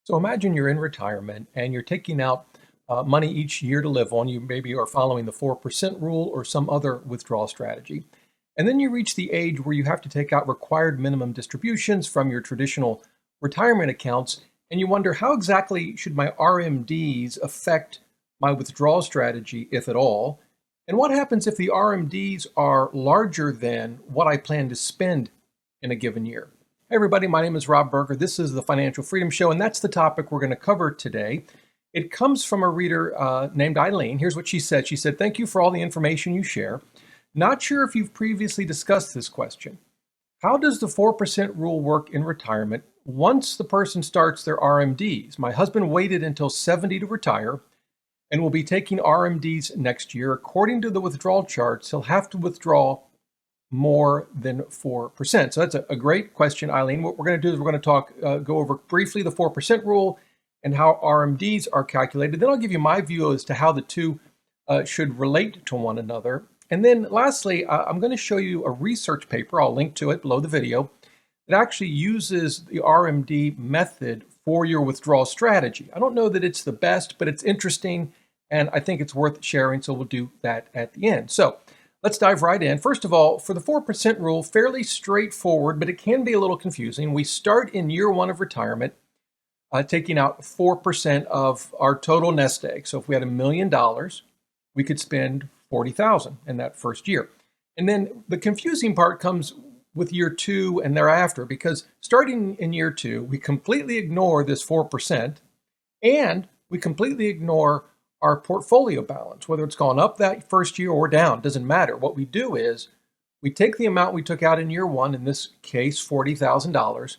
So imagine you're in retirement and you're taking out money each year to live on. You maybe are following the 4% rule or some other withdrawal strategy. And then you reach the age where you have to take out required minimum distributions from your traditional retirement accounts. And you wonder, how exactly should my RMDs affect my withdrawal strategy, if at all? And what happens if the RMDs are larger than what I plan to spend in a given year? Hey everybody, my name is Rob Berger. This is the Financial Freedom Show, and that's the topic we're going to cover today. It comes from a reader named Eileen. Here's what she said. She said, "Thank you for all the information you share. Not sure if you've previously discussed this question. How does the 4% rule work in retirement once the person starts their RMDs? My husband waited until 70 to retire and will be taking RMDs next year. According to the withdrawal charts, he'll have to withdraw more than 4%. So that's a great question, Eileen. What we're going to do is we're going to go over briefly the 4% rule and how RMDs are calculated. Then I'll give you my view as to how the two should relate to one another. And then lastly, I'm going to show you a research paper. I'll link to it below the video. It actually uses the RMD method for your withdrawal strategy. I don't know that it's the best, but it's interesting, and I think it's worth sharing, so we'll do that at the end. So let's dive right in. First of all, for the 4% rule, fairly straightforward, but it can be a little confusing. We start in year one of retirement, taking out 4% of our total nest egg. So if we had $1 million, we could spend $40,000 in that first year. And then the confusing part comes with year two and thereafter, because starting in year two, we completely ignore this 4%, and we completely ignore our portfolio balance, whether it's gone up that first year or down, doesn't matter. What we do is we take the amount we took out in year one, in this case, $40,000,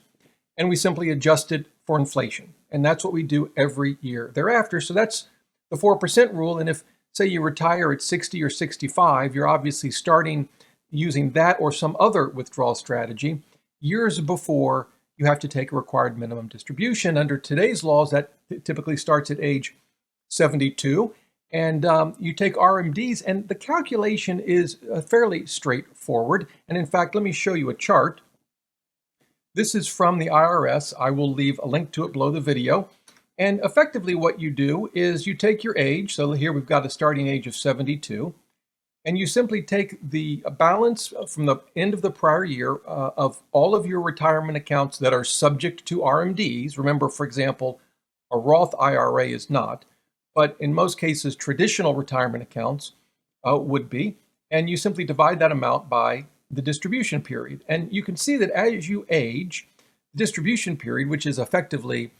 and we simply adjust it for inflation. And that's what we do every year thereafter. So that's the 4% rule. And if, say, you retire at 60 or 65, you're obviously starting using that or some other withdrawal strategy years before you have to take a required minimum distribution. Under today's laws, that typically starts at age 72, and you take RMDs, and the calculation is fairly straightforward. And in fact, let me show you a chart. This is from the IRS. I will leave a link to it below the video. And effectively what you do is you take your age. So here we've got a starting age of 72. And you simply take the balance from the end of the prior year of all of your retirement accounts that are subject to RMDs. Remember, for example, a Roth IRA is not. But in most cases, traditional retirement accounts would be. And you simply divide that amount by the distribution period. And you can see that as you age, the distribution period, which is effectively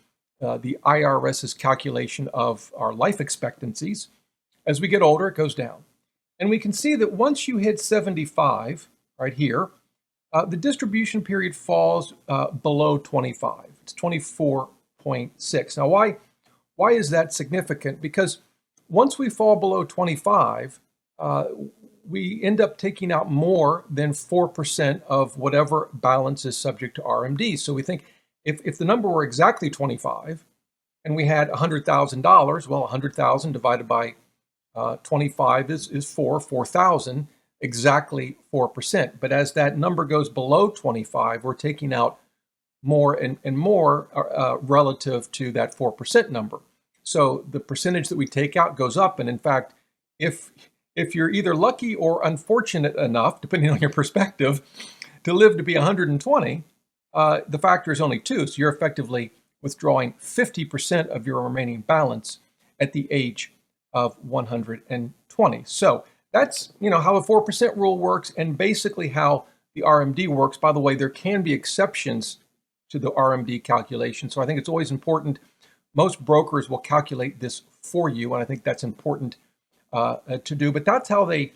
the IRS's calculation of our life expectancies, as we get older, it goes down. And we can see that once you hit 75, right here, the distribution period falls below 25. It's 24.6. Now, why is that significant? Because once we fall below 25, we end up taking out more than 4% of whatever balance is subject to RMD. So we think if the number were exactly 25 and we had $100,000, well, 100,000 divided by 25 is 4,000, exactly 4%. But as that number goes below 25, we're taking out more and more relative to that 4% number. So the percentage that we take out goes up. And in fact, if you're either lucky or unfortunate enough, depending on your perspective, to live to be 120, the factor is only 2. So you're effectively withdrawing 50% of your remaining balance at the age of 120. So that's how a 4% rule works, and basically how the RMD works. By the way, there can be exceptions to the RMD calculation. So I think it's always important. Most brokers will calculate this for you, and I think that's important to do. But that's how they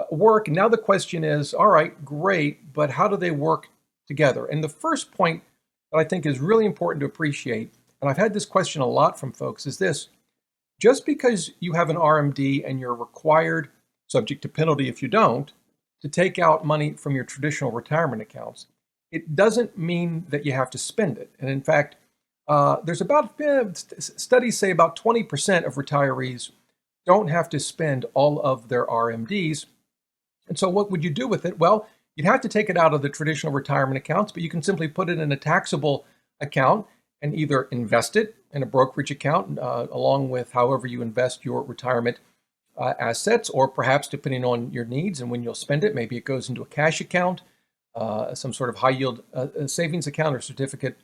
work. And now the question is, all right, great, but how do they work together? And the first point that I think is really important to appreciate, and I've had this question a lot from folks, is this: just because you have an RMD and you're required, subject to penalty if you don't, to take out money from your traditional retirement accounts, it doesn't mean that you have to spend it. And in fact, there's about, studies say about 20% of retirees don't have to spend all of their RMDs. And so what would you do with it? Well, you'd have to take it out of the traditional retirement accounts, but you can simply put it in a taxable account and either invest it in a brokerage account along with however you invest your retirement assets, or perhaps depending on your needs and when you'll spend it, maybe it goes into a cash account, some sort of high yield savings account or certificate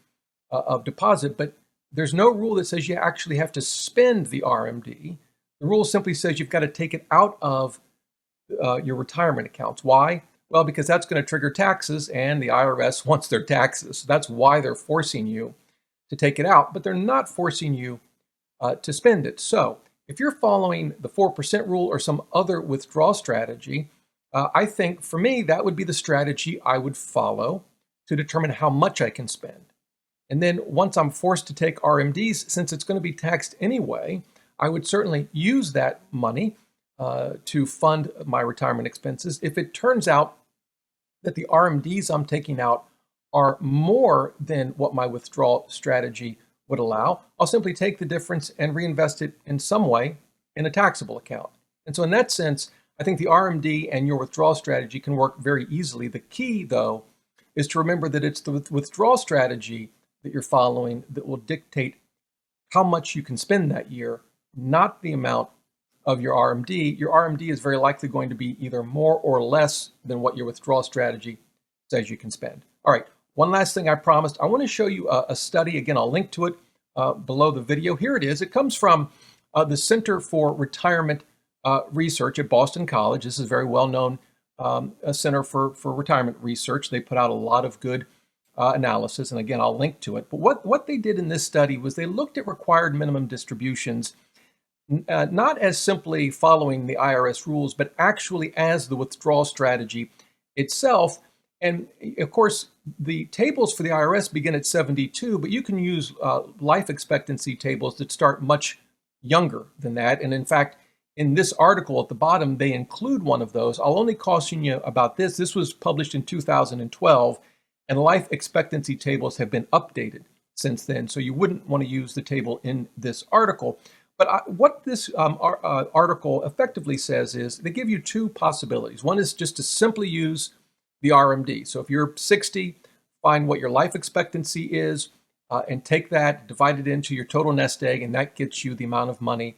of deposit. But there's no rule that says you actually have to spend the RMD. The rule simply says you've got to take it out of your retirement accounts. Why? Well, because that's going to trigger taxes, and the IRS wants their taxes. So that's why they're forcing you to take it out, but they're not forcing you to spend it. So if you're following the 4% rule or some other withdrawal strategy, I think for me, that would be the strategy I would follow to determine how much I can spend. And then once I'm forced to take RMDs, since it's going to be taxed anyway, I would certainly use that money to fund my retirement expenses. If it turns out that the RMDs I'm taking out are more than what my withdrawal strategy would allow, I'll simply take the difference and reinvest it in some way in a taxable account. And so in that sense, I think the RMD and your withdrawal strategy can work very easily. The key, though, is to remember that it's the withdrawal strategy that you're following that will dictate how much you can spend that year, not the amount of your RMD. Your RMD is very likely going to be either more or less than what your withdrawal strategy says you can spend. All right, one last thing I promised. I want to show you a study. Again, I'll link to it below the video. Here it is. It comes from the Center for Retirement Research at Boston College. This is a very well-known center for retirement research. They put out a lot of good analysis, and again, I'll link to it. But what they did in this study was they looked at required minimum distributions, not as simply following the IRS rules, but actually as the withdrawal strategy itself. And of course, the tables for the IRS begin at 72, but you can use life expectancy tables that start much younger than that. And in fact, in this article at the bottom, they include one of those. I'll only caution you about this. This was published in 2012, and life expectancy tables have been updated since then. So you wouldn't want to use the table in this article. But what this article effectively says is they give you two possibilities. One is just to simply use the RMD. So if you're 60, find what your life expectancy is and take that, divide it into your total nest egg, and that gets you the amount of money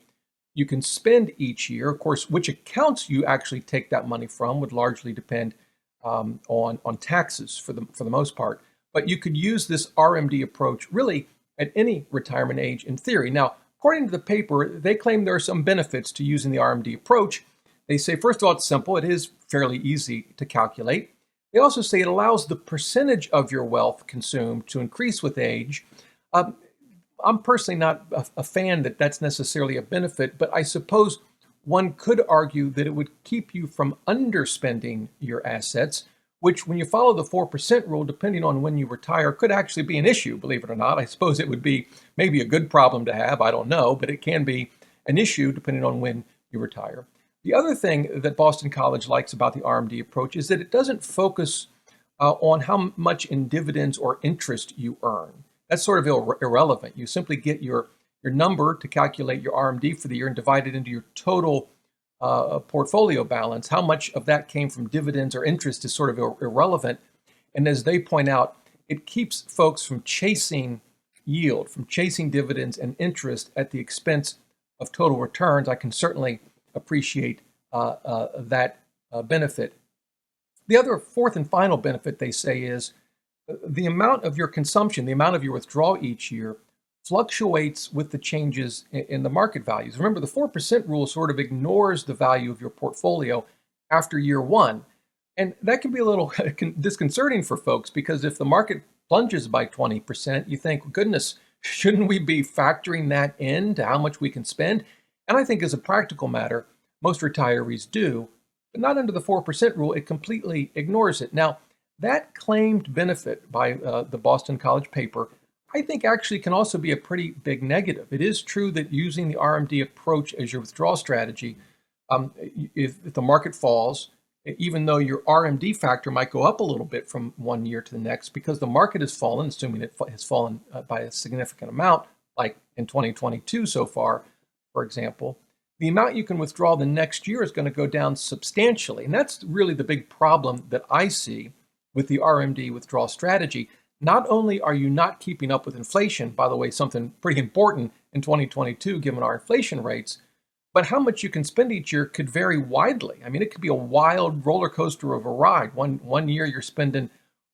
you can spend each year. Of course, which accounts you actually take that money from would largely depend on taxes for the most part. But you could use this RMD approach really at any retirement age in theory. Now, according to the paper, they claim there are some benefits to using the RMD approach. They say, first of all, it's simple. It is fairly easy to calculate. They also say it allows the percentage of your wealth consumed to increase with age. I'm personally not a fan that that's necessarily a benefit, but I suppose one could argue that it would keep you from underspending your assets, which when you follow the 4% rule, depending on when you retire, could actually be an issue, believe it or not. I suppose it would be maybe a good problem to have, I don't know, but it can be an issue depending on when you retire. The other thing that Boston College likes about the RMD approach is that it doesn't focus on how much in dividends or interest you earn. That's sort of irrelevant. You simply get your number to calculate your RMD for the year and divide it into your total portfolio balance. How much of that came from dividends or interest is sort of irrelevant. And as they point out, it keeps folks from chasing yield, from chasing dividends and interest at the expense of total returns. I can certainly appreciate that benefit. The other fourth and final benefit they say is the amount of your consumption, the amount of your withdrawal each year fluctuates with the changes in the market values. Remember, the 4% rule sort of ignores the value of your portfolio after year one. And that can be a little disconcerting for folks because if the market plunges by 20%, you think, goodness, shouldn't we be factoring that into how much we can spend? And I think as a practical matter, most retirees do, but not under the 4% rule. It completely ignores it. Now, that claimed benefit by the Boston College paper, I think actually can also be a pretty big negative. It is true that using the RMD approach as your withdrawal strategy, if the market falls, even though your RMD factor might go up a little bit from one year to the next, because the market has fallen, assuming it has fallen by a significant amount, like in 2022 so far, for example, the amount you can withdraw the next year is going to go down substantially. And that's really the big problem that I see with the RMD withdrawal strategy. not only are you not keeping up with inflation, by the way, something pretty important in 2022 given our inflation rates, but how much you can spend each year could vary widely. I mean, it could be a wild roller coaster of a ride. One year you're spending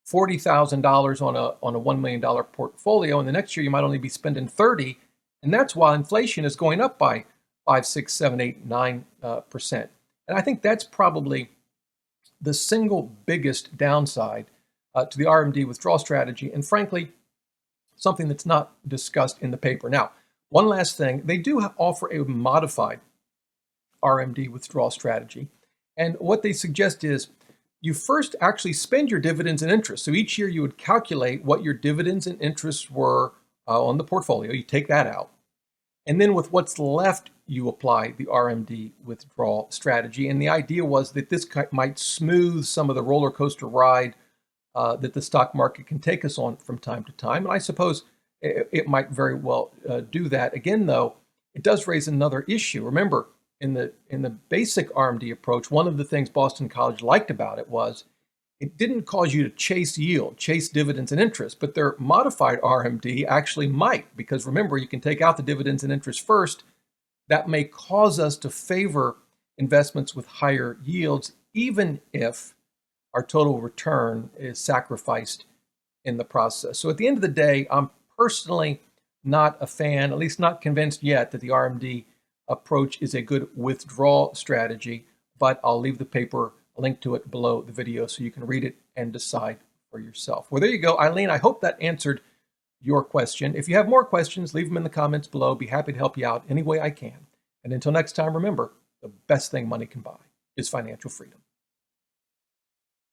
$40,000 on a $1 million portfolio, and the next year you might only be spending 30, and that's while inflation is going up by 5, 6, 7, 8, 9%. And I think that's probably the single biggest downside to the RMD withdrawal strategy, and frankly, something that's not discussed in the paper. Now, one last thing, they do offer a modified RMD withdrawal strategy. And what they suggest is you first actually spend your dividends and interest. So each year you would calculate what your dividends and interests were on the portfolio. You take that out. And then with what's left, you apply the RMD withdrawal strategy. And the idea was that this might smooth some of the roller coaster ride that the stock market can take us on from time to time. And I suppose it might very well do that. Again, though, it does raise another issue. Remember, in the basic RMD approach, one of the things Boston College liked about it was it didn't cause you to chase yield, chase dividends and interest, but their modified RMD actually might, because remember, you can take out the dividends and interest first. That may cause us to favor investments with higher yields, even if our total return is sacrificed in the process. So at the end of the day, I'm personally not a fan, at least not convinced yet, that the RMD approach is a good withdrawal strategy, but I'll leave the paper, a link to it below the video so you can read it and decide for yourself. Well, there you go, Eileen. I hope that answered your question. If you have more questions, leave them in the comments below. Be happy to help you out any way I can. And until next time, remember, the best thing money can buy is financial freedom.